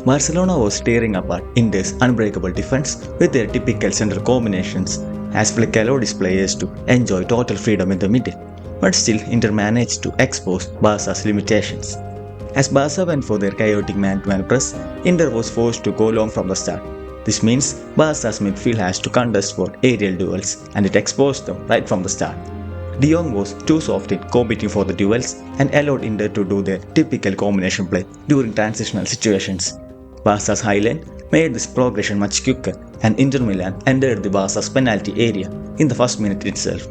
Barcelona was tearing apart Inter's unbreakable defense with their typical central combinations, as Flick allowed his players to enjoy total freedom in the middle. But still, Inter managed to expose Barca's limitations. As Barca went for their chaotic man-to-man press, Inter was forced to go long from the start. This means Barca's midfield has to contest for aerial duels, and it exposed them right from the start. De Jong was too soft in competing for the duels and allowed Inter to do their typical combination play during transitional situations. Barca's high line made this progression much quicker, and Inter Milan entered the Barca's penalty area in the first minute itself.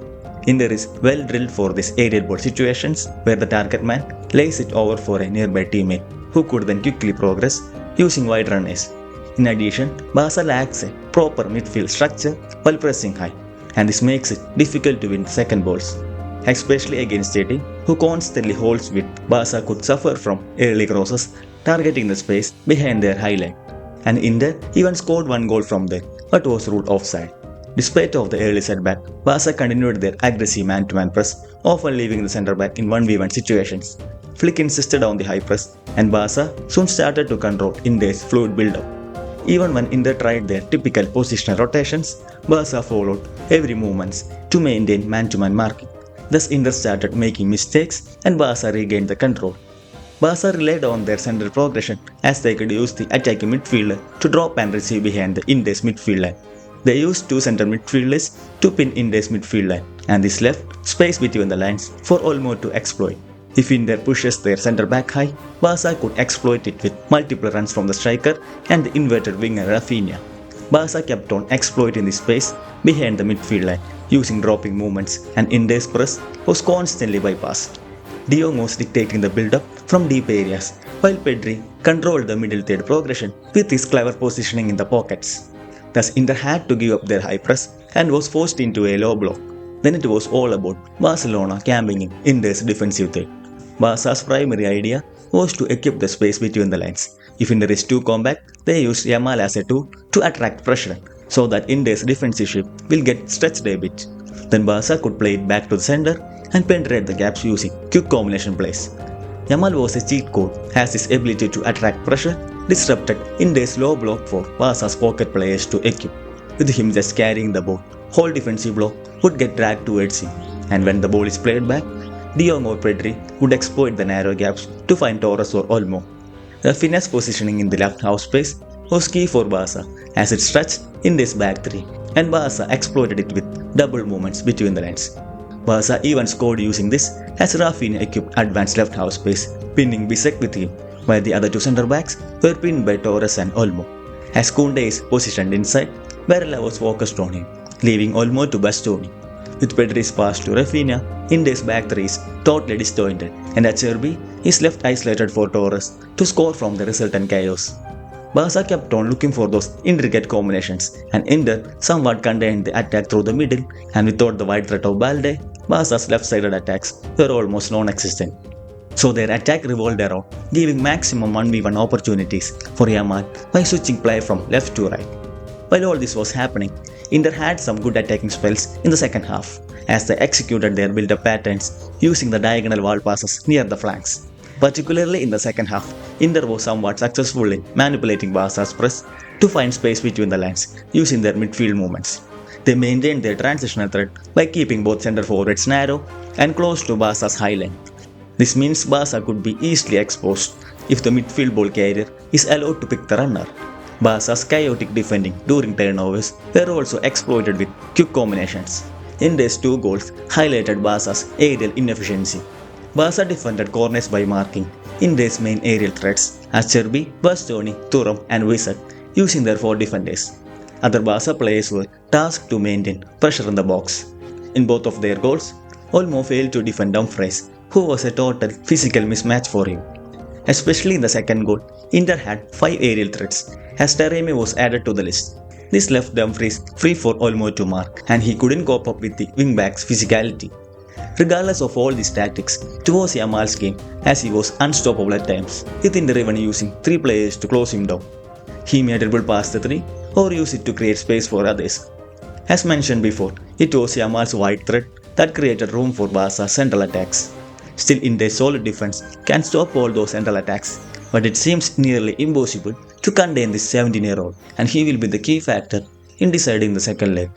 Inter is well drilled for these aerial ball situations where the target man lays it over for a nearby teammate who could then quickly progress using wide runners. In addition, Barca lacks a proper midfield structure while pressing high, and this makes it difficult to win second balls, especially against a team who constantly holds width. Barca could suffer from early crosses targeting the space behind their high line, and Inter even scored one goal from there but was ruled offside. Despite of the early setback, Barca continued their aggressive man-to-man press, often leaving the centre-back in 1v1 situations. Flick insisted on the high press, and Barca soon started to control Inter's fluid build-up. Even when Inter tried their typical positional rotations, Barca followed every movement to maintain man-to-man marking. Thus Inter started making mistakes and Barca regained the control. Barca relied on their central progression as they could use the attacking midfielder to drop and receive behind the Inter's midfield line. They used two center midfielders to pin Inter's midfield line, and this left space between the lines for Olmo to exploit. If Inter pushes their centre back high, Barca could exploit it with multiple runs from the striker and the inverted winger Rafinha. Barca kept on exploiting the space behind the midfield line using dropping movements, and Inter's press was constantly bypassed. De Jong was dictating the build-up from deep areas, while Pedri controlled the middle third progression with his clever positioning in the pockets. Thus Inter had to give up their high press and was forced into a low block. Then it was all about Barcelona camping in Inter's defensive third. Barca's primary idea was to equip the space between the lines. If Inter is too compact, they use Yamal as a tool to attract pressure, so that Inter's defensive ship will get stretched a bit. Then Barca could play it back to the center and penetrate the gaps using quick combination plays. Yamal was a cheat code as his ability to attract pressure disrupted Inter's low block for Barca's pocket players to equip. With him just carrying the ball, whole defensive block would get dragged towards him, and when the ball is played back, De Jong or Pedri would exploit the narrow gaps to find Torres or Olmo. The finesse positioning in the left half space was key for Barca as it stretched in this back three, and Barca exploited it with double movements between the lines. Barca even scored using this as Rafinha equipped advanced left half space, pinning Bisek with him, while the other two centre backs were pinned by Torres and Olmo. As Koundé is positioned inside, Barella was focused on him, leaving Olmo to Bastoni. With Pedri's pass to Rafinha, Inter's back three is totally disjointed, and Acerbi is left isolated for Torres to score from the resultant chaos. Barca kept on looking for those intricate combinations, and Inter somewhat contained the attack through the middle, and without the wide threat of Balde, Barca's left-sided attacks were almost non-existent. So their attack revolved around giving maximum 1v1 opportunities for Yamal by switching play from left to right. While all this was happening, Inter had some good attacking spells in the second half, as they executed their build-up patterns using the diagonal wall passes near the flanks. Particularly in the second half, Inter was somewhat successful in manipulating Barca's press to find space between the lines using their midfield movements. They maintained their transitional threat by keeping both centre forwards narrow and close to Barca's high line. This means Barca could be easily exposed if the midfield ball carrier is allowed to pick the runner. Barca's chaotic defending during turnovers were also exploited with quick combinations. Inter's two goals highlighted Barca's aerial inefficiency. Barca defended corners by marking Inter's main aerial threats Acerbi, Bastoni, Thuram and Visek using their four defenders. Other Barca players were tasked to maintain pressure in the box. In both of their goals, Olmo failed to defend Dumfries, who was a total physical mismatch for him. Especially in the second goal, Inter had 5 aerial threats as Taremi was added to the list. This left Dumfries free for Olmo to mark, and he couldn't cope up with the wingback's physicality. Regardless of all these tactics, it was Yamal's game as he was unstoppable at times, with Inter even using 3 players to close him down. He may dribble past the 3 or use it to create space for others. As mentioned before, it was Yamal's wide threat that created room for Barca's central attacks. Still, Inter's solid defense can stop all those central attacks, but it seems nearly impossible to contain this 17-year-old, and he will be the key factor in deciding the second leg.